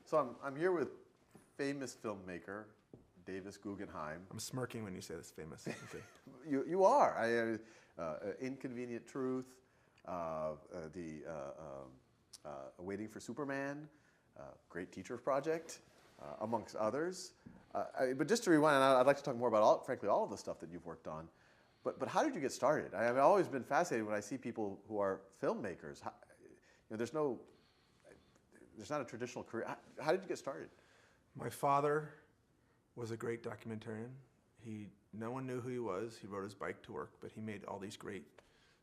So I'm here with famous filmmaker Davis Guggenheim. I'm smirking when you say this famous. Okay. You are. Inconvenient Truth, Waiting for Superman, Great Teacher Project, amongst others. But just to rewind, and I'd like to talk more about, frankly, all of the stuff that you've worked on. But how did you get started? I've always been fascinated when I see people who are filmmakers. There's not a traditional career. How did you get started? My father was a great documentarian. No one knew who he was. He rode his bike to work, but he made all these great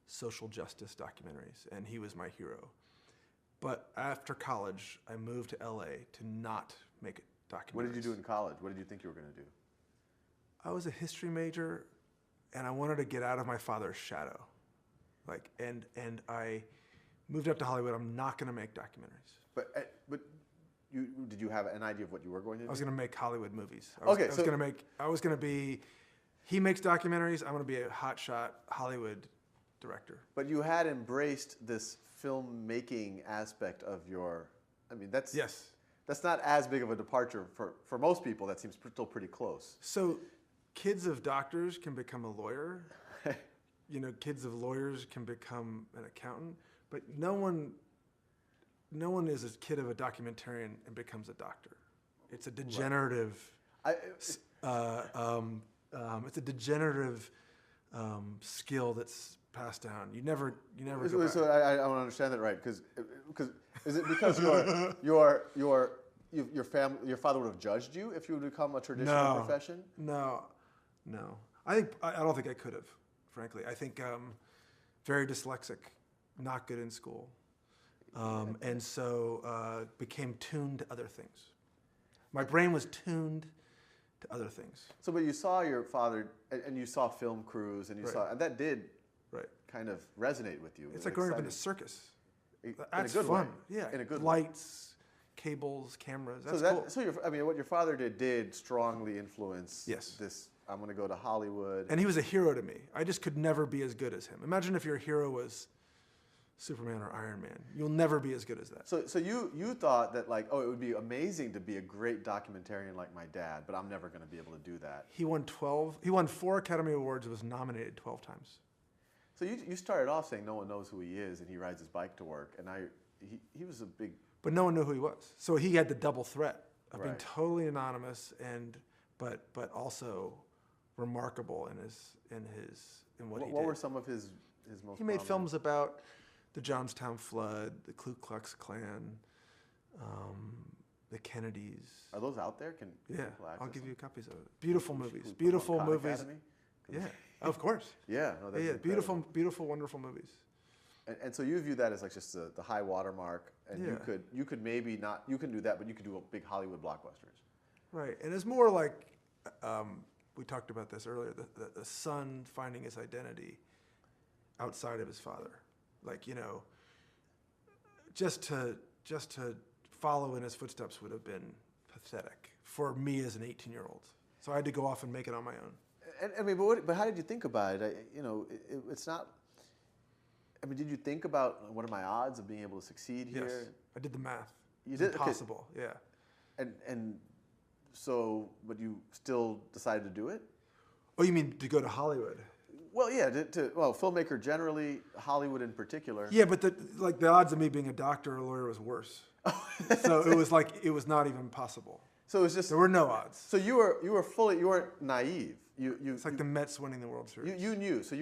social justice documentaries, and he was my hero. But after college, I moved to LA to not make documentaries. What did you do in college? What did you think you were going to do? I was a history major, and I wanted to get out of my father's shadow. And I moved up to Hollywood. I'm not going to make documentaries. But did you have an idea of what you were going to do? I was going to make Hollywood movies. He makes documentaries. I'm going to be a hotshot Hollywood director. But you had embraced this filmmaking aspect of your, Yes. That's not as big of a departure for most people. That seems still pretty close. So kids of doctors can become a lawyer. Kids of lawyers can become an accountant. But no one is a kid of a documentarian and becomes a doctor. It's a degenerative. It's a degenerative skill that's passed down. You never go back. So I don't understand that right, because is it because your father would have judged you if you would become a traditional profession? No. I don't think I could have. Frankly, I think very dyslexic, not good in school. And so became tuned to other things. My brain was tuned to other things. So, but you saw your father, and you saw film crews, and and that did kind of resonate with you. It's like growing up in a circus. That's in a good fun. way. Yeah, in a good lights, cables, cameras. That's cool. So what your father did strongly influence this. I'm going to go to Hollywood. And he was a hero to me. I just could never be as good as him. Imagine if your hero was Superman or Iron Man. You'll never be as good as that. So you thought that it would be amazing to be a great documentarian like my dad, but I'm never going to be able to do that. He won 4 Academy Awards and was nominated 12 times. So you started off saying no one knows who he is and he rides his bike to work, and he was a big. But no one knew who he was. So he had the double threat of being totally anonymous but also remarkable in what he did. What were some of his most? He made films about the Johnstown flood, the Ku Klux Klan, the Kennedys. Are those out there? Can people I'll access give them? you copies of it. Beautiful movies. Beautiful movies. Academy? Yeah, of course. Yeah, Beautiful, wonderful movies. And so you view that as just the high watermark, and you could maybe not, you can do that, but you could do big Hollywood blockbusters. Right, and it's more like we talked about this earlier. The son finding his identity outside of his father. Just to follow in his footsteps would have been pathetic for me as an 18-year-old. So I had to go off and make it on my own. But how did you think about it? It's not. Did you think about what are my odds of being able to succeed here? Yes, I did the math. It's impossible. Okay. Yeah. So, but you still decided to do it? Oh, you mean to go to Hollywood? Well, yeah, filmmaker generally, Hollywood in particular. Yeah, but the odds of me being a doctor or a lawyer was worse. So it was not even possible. So it was just there were no odds. So you weren't naive. It's like the Mets winning the World Series. You knew. So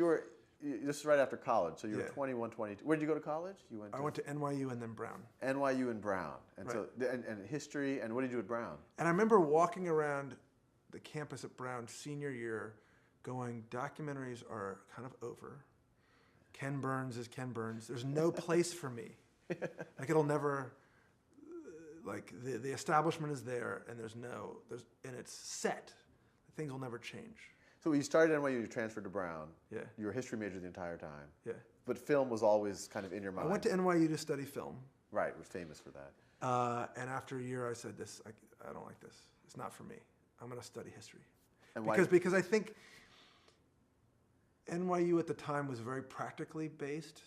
this is right after college. So you were 21, 22. Where did you go to college? I went to NYU and then Brown. NYU and Brown, and so and history. And what did you do at Brown? And I remember walking around the campus at Brown senior year, going, documentaries are kind of over. Ken Burns is Ken Burns. There's no place for me. It'll never. The establishment is there, and and it's set. Things will never change. So you started at NYU, you transferred to Brown. Yeah. You were a history major the entire time. Yeah. But film was always kind of in your mind. I went to NYU to study film. Right, we're famous for that. And after a year, I said, I don't like this. It's not for me. I'm going to study history. And because I think NYU at the time was very practically based.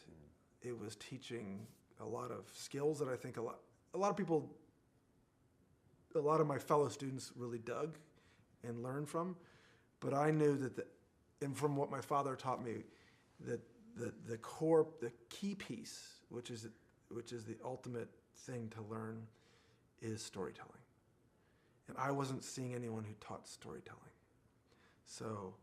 It was teaching a lot of skills that I think a lot of people a lot of my fellow students really dug and learned from. But I knew that, and from what my father taught me, that the key piece, which is the ultimate thing to learn, is storytelling. And I wasn't seeing anyone who taught storytelling. So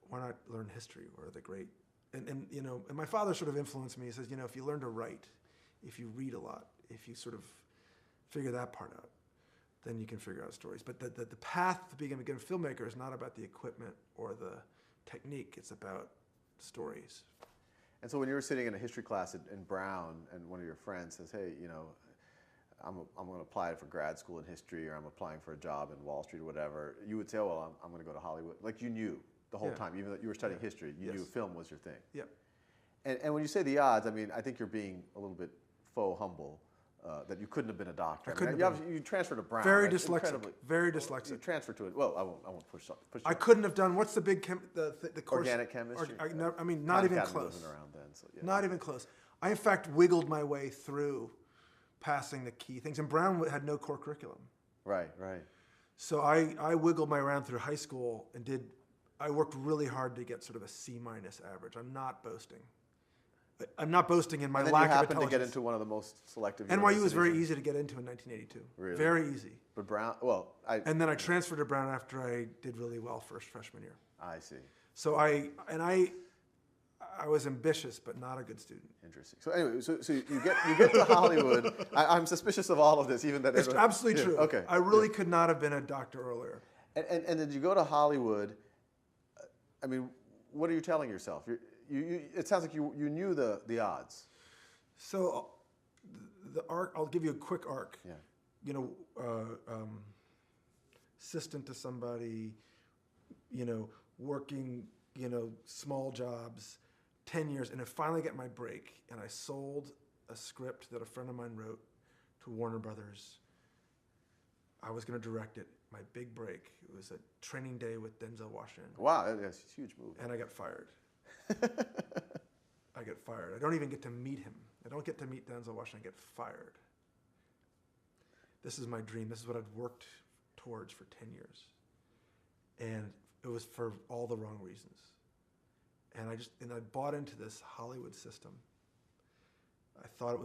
why not learn history or the great, and my father sort of influenced me. He says, if you learn to write, if you read a lot, if you sort of figure that part out, then you can figure out stories. But the path to being a good filmmaker is not about the equipment or the technique. It's about stories. And so when you were sitting in a history class in Brown and one of your friends says, hey, I'm going to apply for grad school in history, or I'm applying for a job in Wall Street or whatever, you would say, oh, well, I'm going to go to Hollywood. Like you knew the whole time, even though you were studying history, you knew film was your thing. Yep. And when you say the odds, I mean, I think you're being a little bit faux humble, that you couldn't have been a doctor. You transferred to Brown. Very right? dyslexic. Very dyslexic. You transferred to it. Well, I won't push you. I couldn't have done. What's the big the course? Organic chemistry. Not even close. Wasn't around then, so yeah. Not even close. I in fact wiggled my way through passing the key things, and Brown had no core curriculum. Right. So I wiggled my way around through high school and I worked really hard to get sort of a C- average. I'm not boasting. I'm not boasting in my lack of intelligence. And then you happened to get into one of the most selective NYU was very easy to get into in 1982. Really? Very easy. But Brown, and then I transferred to Brown after I did really well freshman year. I see. So I was ambitious, but not a good student. Interesting. So anyway, so you get to Hollywood. I'm suspicious of all of this, even that it's absolutely true. Okay. I really could not have been a doctor earlier. And did you go to Hollywood? I mean, what are you telling yourself? It sounds like you knew the odds. So the arc. I'll give you a quick arc. Yeah. Assistant to somebody. Working. Small jobs. 10 years, and I finally get my break, and I sold a script that a friend of mine wrote to Warner Brothers. I was going to direct it. My big break. It was a training day with Denzel Washington. Wow, that's a huge move. And I got fired. I get fired. I don't even get to meet him. I don't get to meet Denzel Washington. I get fired. This is my dream. This is what I'd worked towards for 10 years. And it was for all the wrong reasons. And I bought into this Hollywood system. I thought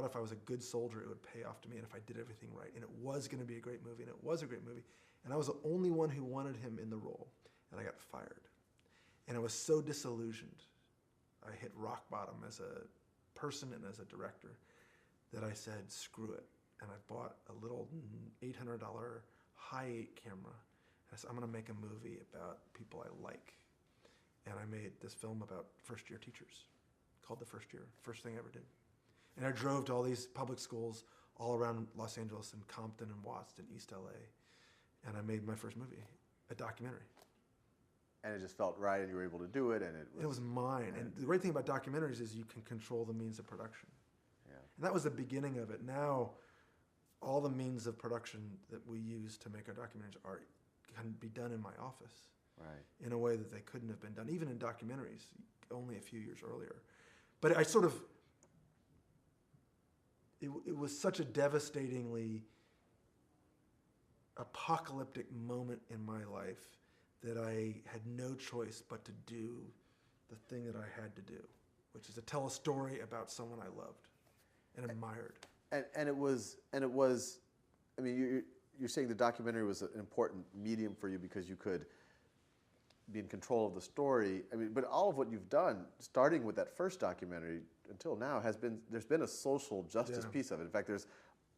if I was a good soldier, it would pay off to me, and if I did everything right, and it was going to be a great movie, and it was a great movie, and I was the only one who wanted him in the role, and I got fired, and I was so disillusioned. I hit rock bottom as a person and as a director that I said, screw it, and I bought a little $800 high-8 camera. I said, I'm going to make a movie about people I like. And I made this film about first-year teachers called The First Year, first thing I ever did. And I drove to all these public schools all around Los Angeles and Compton and Watts and East LA. And I made my first movie, a documentary. And it just felt right, and you were able to do it, and it was mine. And the great thing about documentaries is you can control the means of production. Yeah. And that was the beginning of it. Now, all the means of production that we use to make our documentaries can be done in my office. Right. In a way that they couldn't have been done, even in documentaries, only a few years earlier. But it was such a devastatingly apocalyptic moment in my life that I had no choice but to do the thing that I had to do, which is to tell a story about someone I loved and admired. And it was. I mean, you're saying the documentary was an important medium for you because you could be in control of the story. I mean, but all of what you've done, starting with that first documentary until now, there's been a social justice piece of it. In fact, there's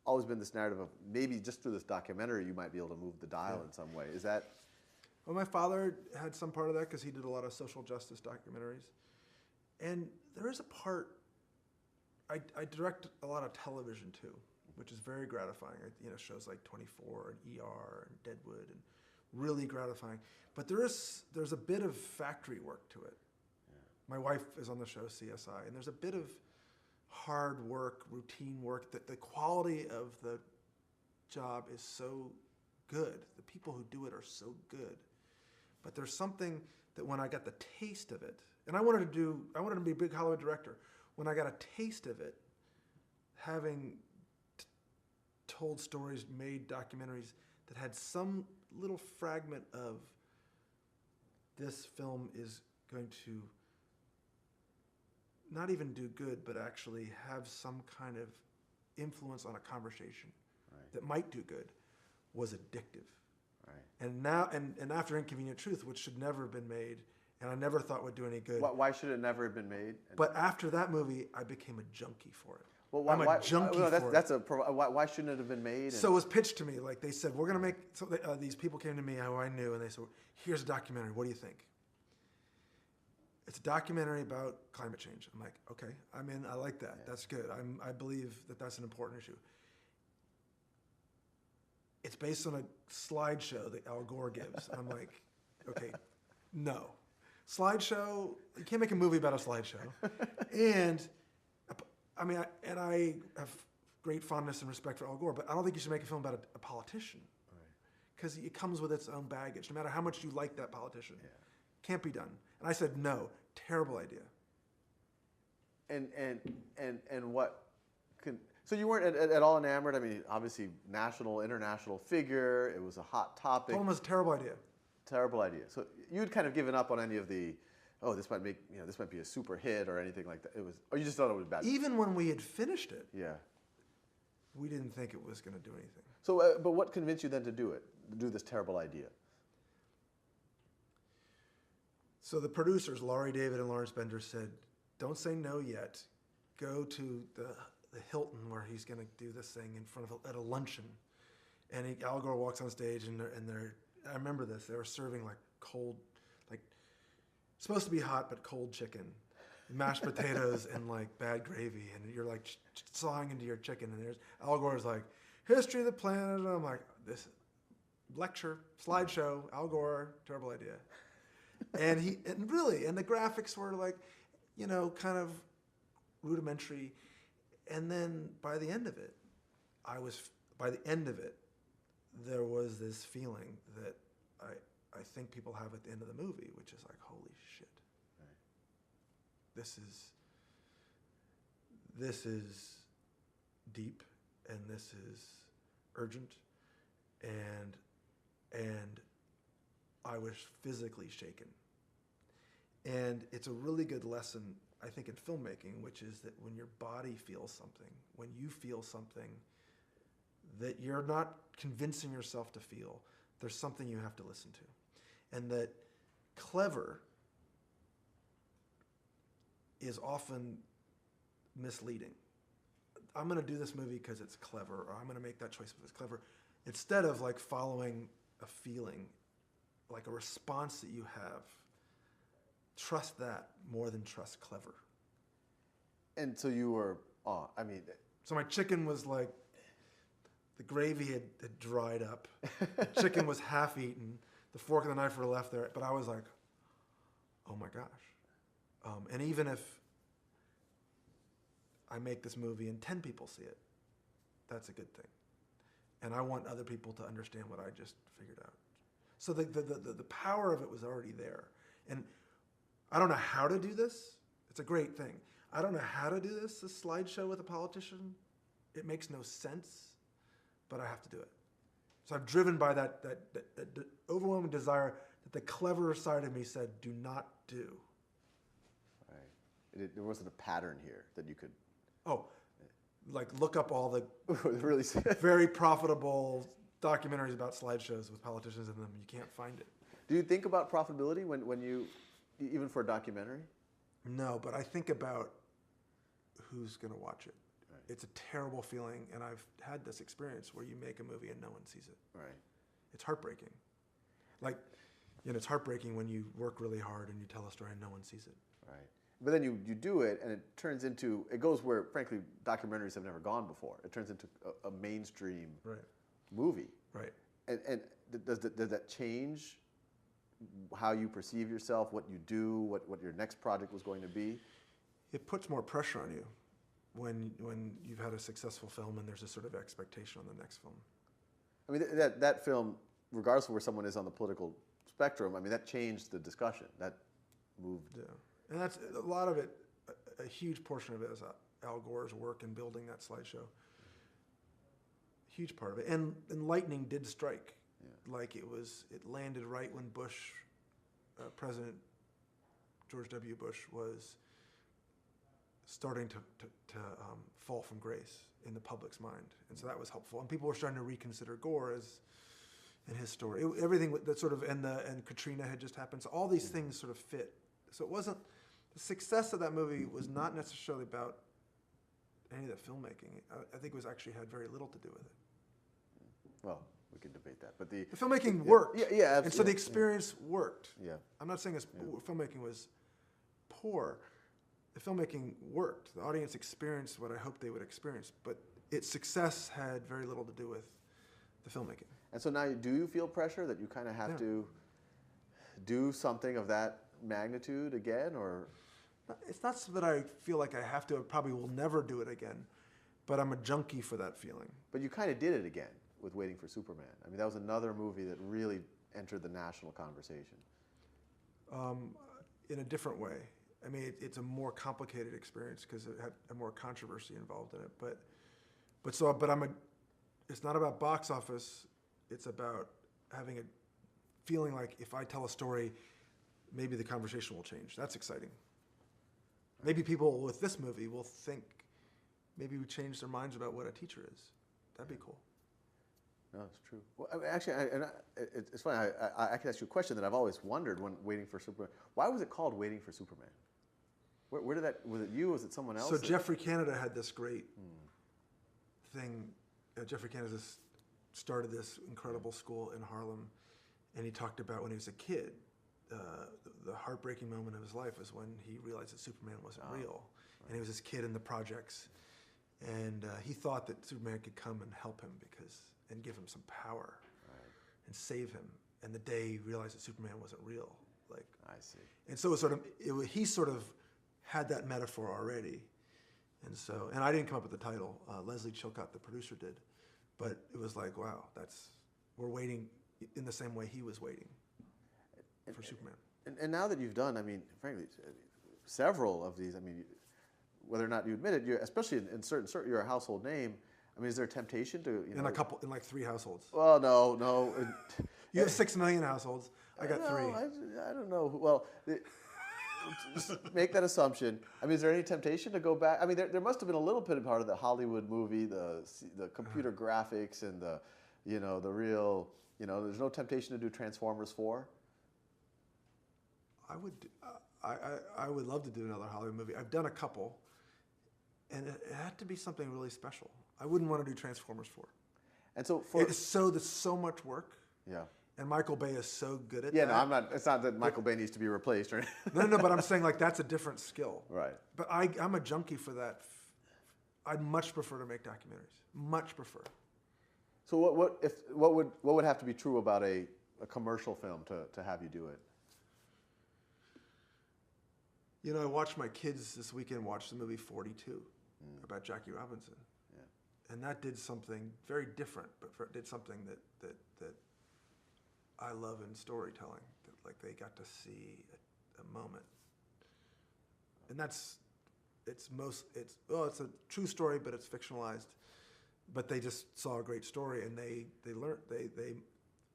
always been this narrative of maybe just through this documentary you might be able to move the dial in some way. Is that? Well, my father had some part of that because he did a lot of social justice documentaries. And there is a part, I direct a lot of television too, which is very gratifying. Shows like 24 and ER and Deadwood, and really gratifying. But there's a bit of factory work to it. Yeah. My wife is on the show CSI, and there's a bit of hard work, routine work, that the quality of the job is so good. The people who do it are so good. But there's something that when I got the taste of it, and I wanted to be a big Hollywood director. When I got a taste of it, having told stories, made documentaries that had some little fragment of this film is going to not even do good, but actually have some kind of influence on a conversation that might do good, was addictive. Right. And now, and after Inconvenient Truth, which should never have been made, and I never thought would do any good. Why should it never have been made? But after that movie, I became a junkie for it. Well, I'm a junkie for it. Why shouldn't it have been made? So it was pitched to me, like they said, we're going to make, so these people came to me who I knew, and they said, here's a documentary, what do you think? It's a documentary about climate change. I'm like, okay, I'm in, I like that, that's good. I believe that that's an important issue. It's based on a slideshow that Al Gore gives. I'm like, okay, no. Slideshow, you can't make a movie about a slideshow. And I have great fondness and respect for Al Gore, but I don't think you should make a film about a politician. Because it comes with its own baggage, no matter how much you like that politician. Yeah. Can't be done. And I said, no, terrible idea. And what can, so you weren't at all enamored? I mean, obviously, national, international figure. It was a hot topic. Told him it was a terrible idea. Terrible idea. So you'd kind of given up on any of the, oh, this might be a super hit or anything like that. It was, or you just thought it was bad. Even when we had finished it, yeah, we didn't think it was going to do anything. So, but what convinced you then to do it? To do this terrible idea? So the producers, Laurie David and Lawrence Bender, said, don't say no yet. Go to the Hilton where he's going to do this thing in front of at a luncheon. And Al Gore walks on stage and they're I remember this. They were serving like cold, like supposed to be hot but cold chicken, mashed potatoes and like bad gravy, and you're like sawing into your chicken. And there's Al Gore's like, history of the planet. And I'm like, this lecture, slideshow, Al Gore, terrible idea. And the graphics were like, kind of rudimentary. And then by the end of it, there was this feeling that I think people have at the end of the movie, which is like, holy shit. Right. This is deep, and this is urgent, and I was physically shaken. And it's a really good lesson, I think, in filmmaking, which is that when your body feels something, when you feel something that you're not convincing yourself to feel, there's something you have to listen to. And that clever is often misleading. I'm going to do this movie because it's clever, or I'm going to make that choice because it's clever, instead of like following a feeling, like a response that you have. Trust that more than trust clever. And so you were, So my chicken was like, the gravy had dried up. The chicken was half eaten. The fork and the knife were left there. But I was like, oh my gosh. And even if I make this movie and 10 people see it, that's a good thing. And I want other people to understand what I just figured out. So the power of it was already there. And I don't know how to do this. It's a great thing. I don't know how to do this slideshow with a politician. It makes no sense, but I have to do it. So I'm driven by that overwhelming desire that the clever side of me said, do not do. Right. There wasn't a pattern here that you could... Oh, like look up all the really very profitable documentaries about slideshows with politicians in them. You can't find it. Do you think about profitability when you, even for a documentary? No, but I think about who's going to watch it. Right. It's a terrible feeling, and I've had this experience where you make a movie and no one sees it. Right. It's heartbreaking. Like, it's heartbreaking when you work really hard and you tell a story and no one sees it. Right. But then you do it, and it goes where, frankly, documentaries have never gone before. It turns into a mainstream movie. Right. And does that change how you perceive yourself, what you do, what your next project was going to be? It puts more pressure on you when you've had a successful film and there's a sort of expectation on the next film. I mean, that film, regardless of where someone is on the political spectrum, I mean, that changed the discussion. That moved... Yeah. And that's a lot of it, a huge portion of it is Al Gore's work in building that slideshow. huge part of it. And lightning did strike. Like it landed right when President George W. Bush was starting to fall from grace in the public's mind. And so that was helpful. And people were starting to reconsider Gore in his story. Everything that sort of, and Katrina had just happened. So all these things sort of fit. So it wasn't, the success of that movie was not necessarily about any of the filmmaking. I think it was actually had very little to do with it. Well, we can debate that, but the filmmaking worked. Yeah, and so the experience worked. Yeah. I'm not saying filmmaking was poor. The filmmaking worked. The audience experienced what I hoped they would experience, but its success had very little to do with the filmmaking. And so now, do you feel pressure that you kind of have to do something of that magnitude again, or? It's not so that I feel like I have to. I probably will never do it again, but I'm a junkie for that feeling. But you kind of did it again with Waiting for Superman. I mean, that was another movie that really entered the national conversation. In a different way. I mean, it's a more complicated experience because it had more controversy involved in it. But it's not about box office. It's about having a feeling like if I tell a story, maybe the conversation will change. That's exciting. Maybe people with this movie will think, maybe we change their minds about what a teacher is. That'd be cool. No, it's true. Well, I mean, actually, it's funny. I can ask you a question that I've always wondered when Waiting for Superman. Why was it called Waiting for Superman? Where did that? Was it you? Was it someone else? So Jeffrey Canada had this great thing. Jeffrey Canada started this incredible school in Harlem, and he talked about when he was a kid. The heartbreaking moment of his life was when he realized that Superman wasn't real, and he was this kid in the projects, and he thought that Superman could come and help him and give him some power, and save him. And the day he realized that Superman wasn't real, like I see. And so he sort of had that metaphor already, and I didn't come up with the title. Leslie Chilcott, the producer, did, but it was like, wow, we're waiting in the same way he was waiting for Superman. And now that you've done, I mean, frankly, several of these, I mean, whether or not you admit it, especially in certain, you're a household name. I mean, is there a temptation to, in like 3 households? Well, no. You have 6 million households. I got 3. I don't know. Well, just make that assumption. I mean, is there any temptation to go back? I mean, there must have been a little bit of part of the Hollywood movie, the computer graphics and the real, there's no temptation to do Transformers 4? I would love to do another Hollywood movie. I've done a couple, and it had to be something really special. I wouldn't want to do Transformers 4. And so there's so much work. Yeah. And Michael Bay is so good at that. Yeah, no, I'm not. It's not that Michael Bay needs to be replaced or anything. No, but I'm saying like that's a different skill. Right. But I'm a junkie for that. I'd much prefer to make documentaries. Much prefer. So what would have to be true about a commercial film to have you do it? I watched my kids this weekend watch the movie 42 about Jackie Robinson. Yeah. And that did something very different, but did something that I love in storytelling. That, like, they got to see a moment. And it's a true story, but it's fictionalized. But they just saw a great story, and they learned.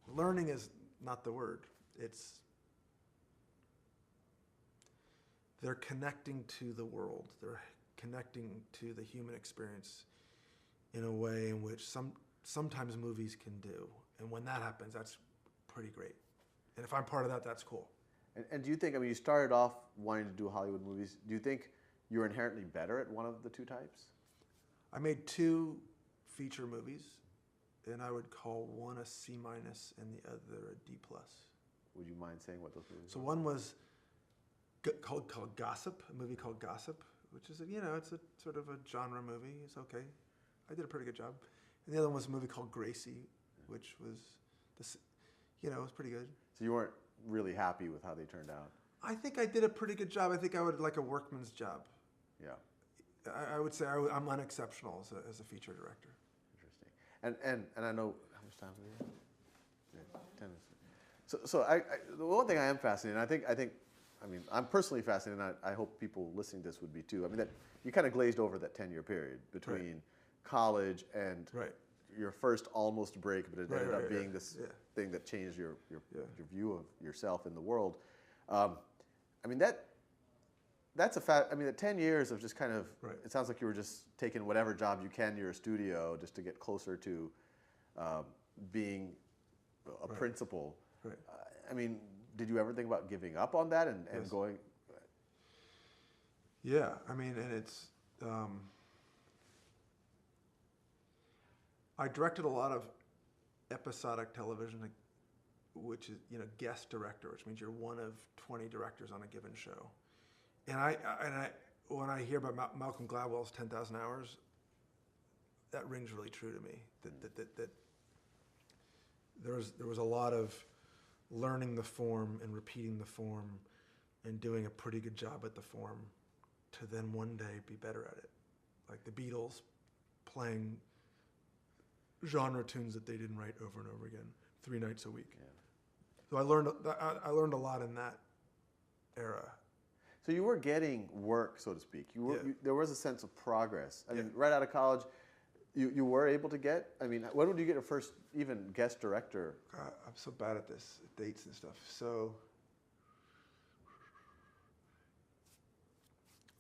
Learning is not the word. They're connecting to the world. They're connecting to the human experience in a way in which sometimes movies can do. And when that happens, that's pretty great. And if I'm part of that, that's cool. And do you think, I mean, you started off wanting to do Hollywood movies. Do you think you're inherently better at one of the 2 types? I made 2 feature movies, and I would call one a C- and the other a D+. Would you mind saying what those movies So are? one was called Gossip, a movie called Gossip, which is it's a sort of a genre movie. It's okay. I did a pretty good job. And the other one was a movie called Gracie, which was it was pretty good. So you weren't really happy with how they turned out? I think I did a pretty good job. I think I would like a workman's job. Yeah. I would say I'm unexceptional as a feature director. Interesting. And I know, how much time do we have? Yeah, 10 minutes. So the one thing I am fascinated, I mean, I'm personally fascinated, and I hope people listening to this would be too. I mean, that you kind of glazed over that 10-year period between college and your first almost break, but it ended up being this Yeah. thing that changed your Yeah. view of yourself in the world. I mean that's a fact. I mean, the 10 years of just kind of, Right. it sounds like you were just taking whatever job you can near a studio just to get closer to being a principal. Right. I mean, did you ever think about giving up on that and Yes. going? Yeah, I mean, and it's, I directed a lot of episodic television, like, which is, guest director, which means you're one of 20 directors on a given show. And when I hear about Malcolm Gladwell's 10,000 Hours, that rings really true to me. That there was a lot of learning the form and repeating the form and doing a pretty good job at the form to then one day be better at it. Like the Beatles playing genre tunes that they didn't write over and over again 3 nights a week. Yeah. So I learned a lot in that era. So you were getting work, so to speak. There was a sense of progress. I mean, right out of college, you were able to get. I mean, when would you get your first even guest director? God, I'm so bad at this, dates and stuff.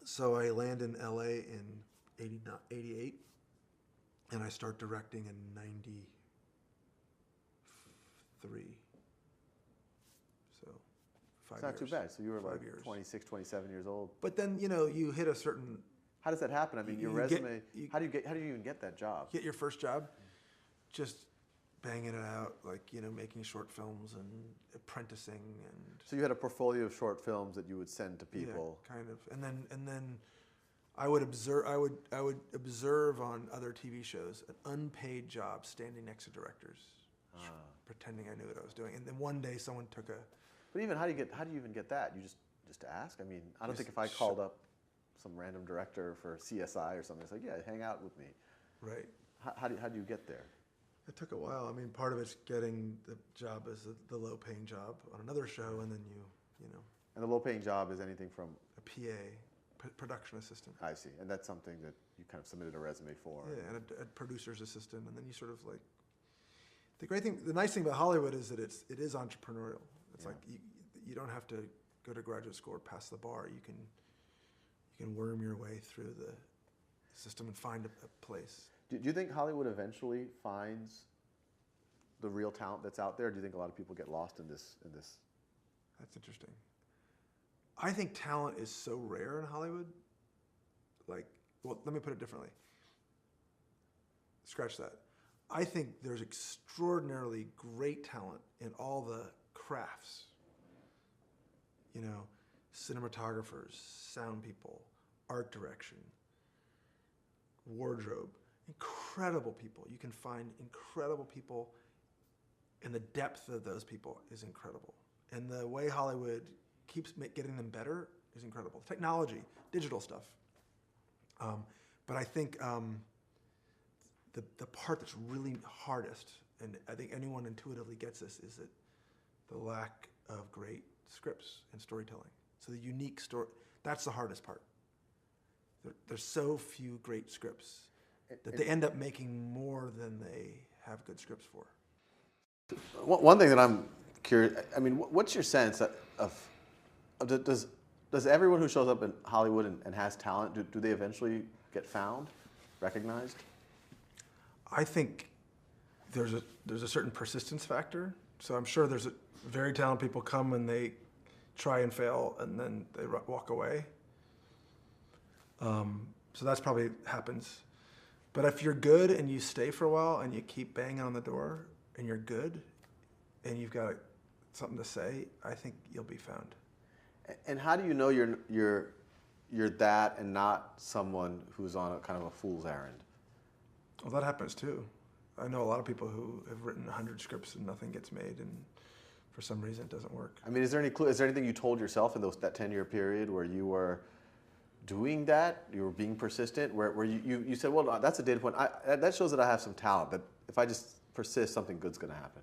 So I land in LA in 88, and I start directing in 93. So 5 It's years. not too bad. So you were 5 like years. 26, 27 years old. But then, you hit a certain, How does that happen? I mean, your You get- resume. you- How do you even get that job? get your first job, just banging it out, like, making short films and apprenticing and So you had a portfolio of short films that you would send to people. yeah, kind of. And then I would observe on other TV shows an unpaid job standing next to directors, pretending I knew what I was doing. And then one day someone took a But even how do you even get that? You just ask? I mean, I don't think if I called up some random director for CSI or something, it's like, yeah, hang out with me. right. How do you get there? It took a while. I mean, part of it's getting the job as the low-paying job on another show, and then you know, And the low-paying job is anything from. a PA, production assistant. I see, and that's something that you kind of submitted a resume for. Yeah, and a producer's assistant, and then you sort of like. The nice thing about Hollywood is that it is entrepreneurial. It's like you don't have to go to graduate school or pass the bar. You can worm your way through the system and find a place. Do you think Hollywood eventually finds the real talent that's out there? Or do you think a lot of people get lost in this? That's interesting. I think talent is so rare in Hollywood. Like, well, let me put it differently. Scratch that. I think there's extraordinarily great talent in all the crafts. Cinematographers, sound people, art direction, wardrobe. Incredible people. You can find incredible people, and the depth of those people is incredible. And the way Hollywood keeps getting them better is incredible. Technology, digital stuff. But I think the part that's really hardest, and I think anyone intuitively gets this, is that the lack of great scripts and storytelling. So the unique story, that's the hardest part. There's so few great scripts that they end up making more than they have good scripts for. One thing that I'm curious. I mean, what's your sense of does everyone who shows up in Hollywood and has talent, do they eventually get found, recognized? I think there's a certain persistence factor. So I'm sure there's very talented people come and they try and fail and then they walk away. So that's probably happens. But if you're good and you stay for a while and you keep banging on the door and you're good and you've got something to say, I think you'll be found. And how do you know you're that and not someone who's on a kind of a fool's errand? Well, that happens too. I know a lot of people who have written 100 scripts and nothing gets made, and for some reason it doesn't work. I mean, is there any clue? Is there anything you told yourself in that 10-year period where you were doing that? You were being persistent. Where you said, well, that's a data point. That shows that I have some talent. That if I just persist, something good's going to happen.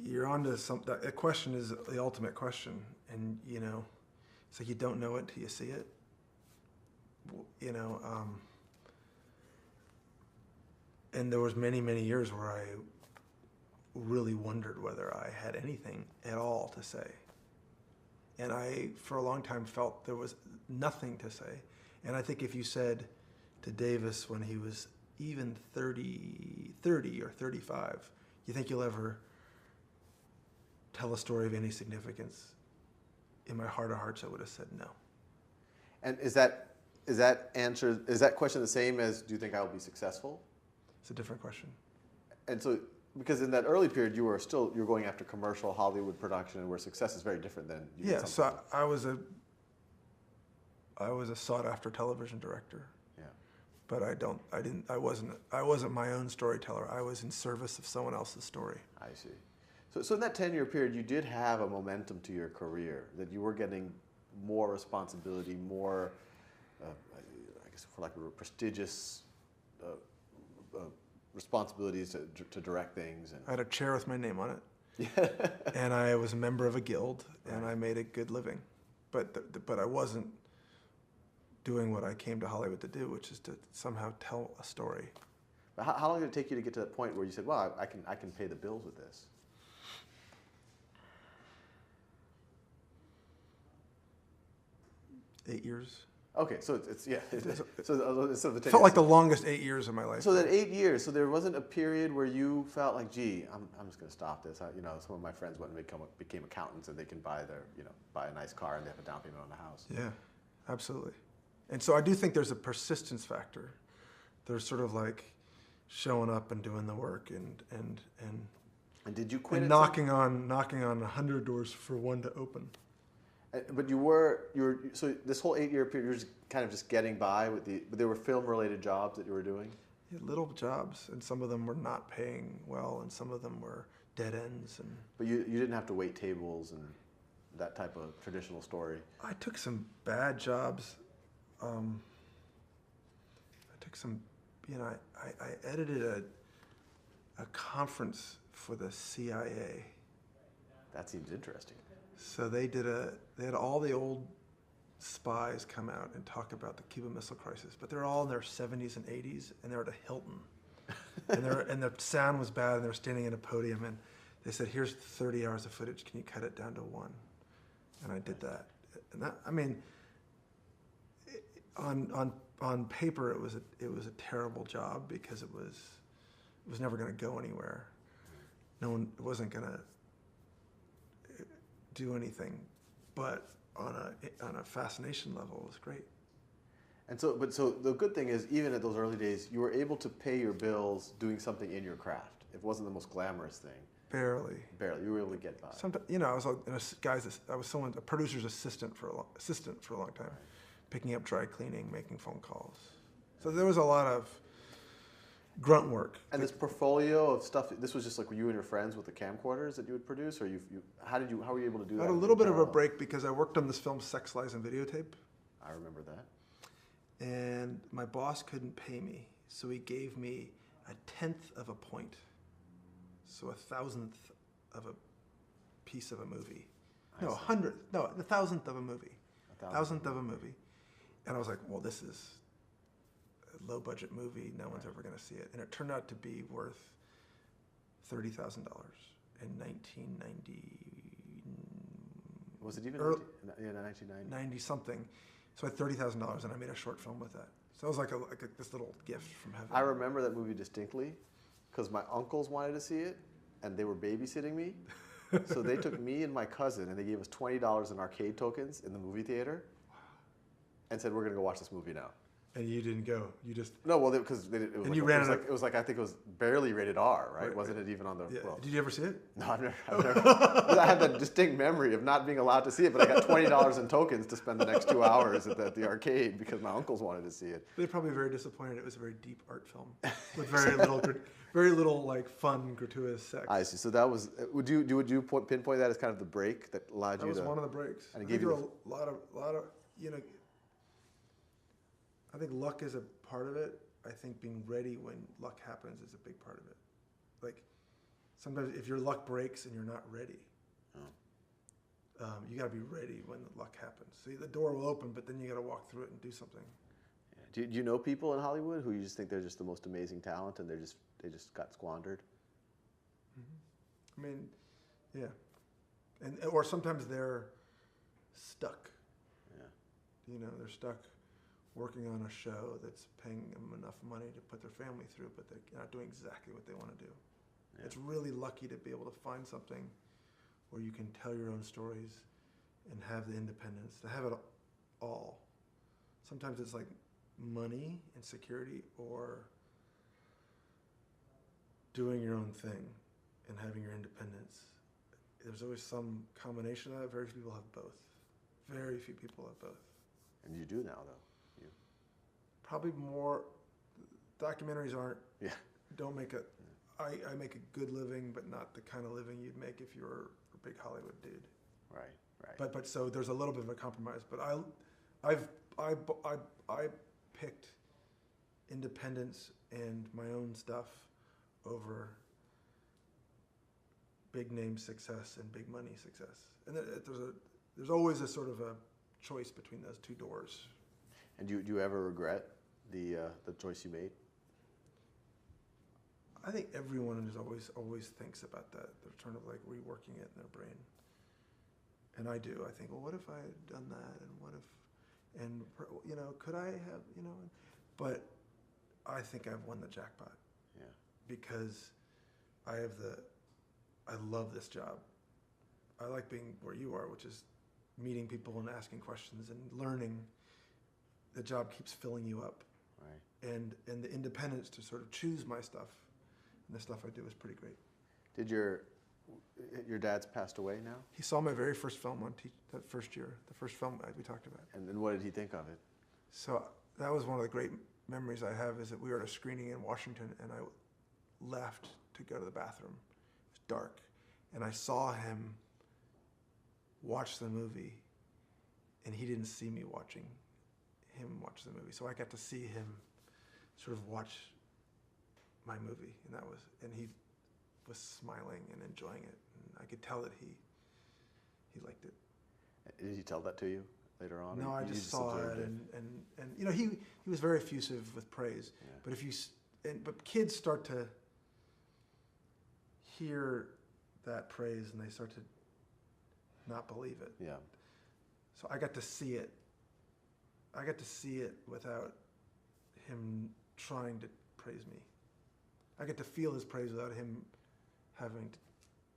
You're onto something. That question is the ultimate question, and it's like you don't know it till you see it. And there was many years where I really wondered whether I had anything at all to say. And I, for a long time, felt there was nothing to say. And I think if you said to Davis when he was even 30 or 35, you think you'll ever tell a story of any significance? In my heart of hearts, I would have said no. And is that question the same as, do you think I will be successful? It's a different question. And so, because in that early period, you were going after commercial Hollywood production, where success is very different than you did So something. I was a sought after television director. Yeah. But I wasn't my own storyteller. I was in service of someone else's story. I see. So in that 10-year period, you did have a momentum to your career, that you were getting more responsibility, more, I guess for lack of a word, prestigious responsibilities to direct things. And I had a chair with my name on it. And I was a member of a guild, and I made a good living. But I wasn't doing what I came to Hollywood to do, which is to somehow tell a story. But how long did it take you to get to that point where you said, well, I can pay the bills with this? 8 years. Okay, so it's yeah. So the 10 felt like the longest 8 years of my life. So that 8 years, so there wasn't a period where you felt like, gee, I'm just going to stop this. Some of my friends went and became accountants, and they can buy a nice car, and they have a down payment on the house. Yeah, absolutely. And so I do think there's a persistence factor. There's sort of like showing up and doing the work and did you quit? And knocking on 100 doors for one to open. But you were so this whole 8-year period, you were just kind of just getting by with but there were film-related jobs that you were doing? Yeah, little jobs, and some of them were not paying well, and some of them were dead ends. But you didn't have to wait tables and that type of traditional story? I took some bad jobs. I edited a conference for the CIA. That seems interesting. So they had all the old spies come out and talk about the Cuban Missile Crisis, but they're all in their 70s and 80s, and they're at a Hilton, and the sound was bad, and they're standing at a podium, and they said, "Here's 30 hours of footage. Can you cut it down to 1?" And I did that. And that, I mean, on paper, it was a terrible job because it was never going to go anywhere. It wasn't going to do anything, but on a fascination level, it was great. And so the good thing is, even at those early days, you were able to pay your bills doing something in your craft. It wasn't the most glamorous thing. Barely. You were able to get by. Sometimes, I was a producer's assistant for a long time, picking up dry cleaning, making phone calls. So there was a lot of grunt work. And this portfolio of stuff, this was just like you and your friends with the camcorders that you would produce, or how were you able to do that? I had a little bit of a break because I worked on this film, Sex, Lies, and Videotape. I remember that. And my boss couldn't pay me, so he gave me 1/10 of a point. So 1,000th of a piece of a movie. No, 100th. No, the 1,000th of a movie. 1,000th of a movie. And I was like, well, this is a low-budget movie. No one's ever going to see it. And it turned out to be worth $30,000 in 1990. Was it even 1990? 90-something. So I had $30,000, and I made a short film with that. So it was like this little gift from heaven. I remember that movie distinctly because my uncles wanted to see it, and they were babysitting me. So they took me and my cousin, and they gave us $20 in arcade tokens in the movie theater, and said, "We're going to go watch this movie now." And you didn't go. You just no. Well, because it was like I think it was barely rated R, right? Wasn't it even on the? Yeah. Well, Did you ever see it? No, I've never. I have that distinct memory of not being allowed to see it, but I got $20 in tokens to spend the next 2 hours at the arcade because my uncles wanted to see it. They're probably very disappointed. It was a very deep art film with very little like fun, gratuitous sex. I see. So that was. Would you pinpoint that as kind of the break that allowed you to? That was one of the breaks. And it I gave think you there were a lot of I think luck is a part of it. I think being ready when luck happens is a big part of it. Like sometimes if your luck breaks and you're not ready, you got to be ready when the luck happens. See, the door will open, but then you got to walk through it and do something. Yeah. Do you know people in Hollywood who you just think they're just the most amazing talent and they just got squandered? I mean, yeah, or sometimes they're stuck. Yeah. You know, they're stuck working on a show that's paying them enough money to put their family through, but they're not doing exactly what they want to do. Yeah. It's really lucky to be able to find something where you can tell your own stories and have the independence, to have it all. Sometimes it's like money and security, or doing your own thing and having your independence. There's always some combination of that. Very few people have both. Very few people have both. And you do now, though. You. Probably more. Documentaries don't make a. I make a good living, but not the kind of living you'd make if you were a big Hollywood dude. Right. But so there's a little bit of a compromise. But I picked independence and my own stuff over big name success and big money success. And there's always a sort of a choice between those two doors. And do you ever regret the choice you made? I think everyone is always thinks about that. They're sort of like reworking it in their brain. And I do. I think, well, what if I had done that? And what if, and you know, could I have, you know? But I think I've won the jackpot. Yeah. Because I love this job. I like being where you are, which is meeting people and asking questions and learning. The job keeps filling you up. Right. And the independence to sort of choose my stuff and the stuff I do is pretty great. Did your dad's passed away now? He saw my very first film that first year, the first film we talked about. And then what did he think of it? So that was one of the great memories I have, is that we were at a screening in Washington and I left to go to the bathroom. It was dark. And I saw him watch the movie, and he didn't see me watching him watch the movie. So I got to see him sort of watch my movie, and he was smiling and enjoying it. And I could tell that he liked it. Did he tell that to you later on? No, I just saw it, and you know, he was very effusive with praise. Yeah. But but kids start to hear that praise and they start to not believe it. Yeah. So I got to see it. I got to see it without him trying to praise me. I get to feel his praise without him having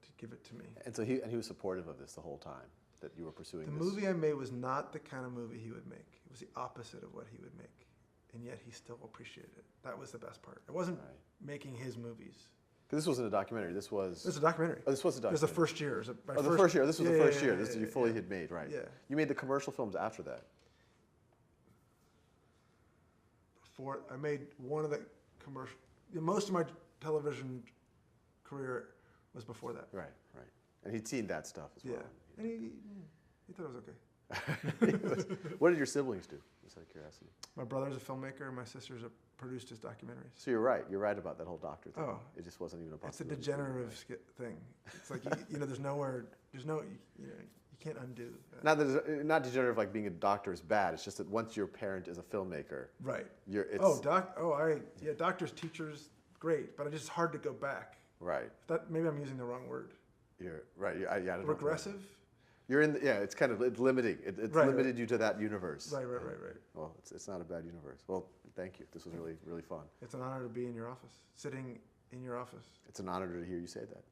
to give it to me. And so he was supportive of this the whole time that you were pursuing The this? movie I made was not the kind of movie he would make. It was the opposite of what he would make. And yet he still appreciated it. That was the best part. It wasn't making his movies. Because this wasn't a documentary. This was a documentary. Oh, this was a documentary. It was the first year. The first year. This was the first year. This you fully had made, right? Yeah. You made the commercial films after that. I made one of the commercial. Most of my television career was before that. Right. And he'd seen that stuff as well. Yeah. And he thought it was okay. What did your siblings do? Just out of curiosity. My brother's a filmmaker, and my sister's produced his documentaries. So you're right. You're right about that whole doctor thing. Oh, it just wasn't even a possibility. It's a degenerative thing. It's like you know, you can't undo. Not degenerative like being a doctor is bad. It's just that once your parent is a filmmaker, right? It's, doctors, teachers, great, but it's just hard to go back. Right. Maybe I'm using the wrong word. You're right. I don't Regressive. know. You're in. It's limiting. It's limited you to that universe. Right. Well, it's not a bad universe. Well, thank you. This was really fun. It's an honor to be in your office, sitting in your office. It's an honor to hear you say that.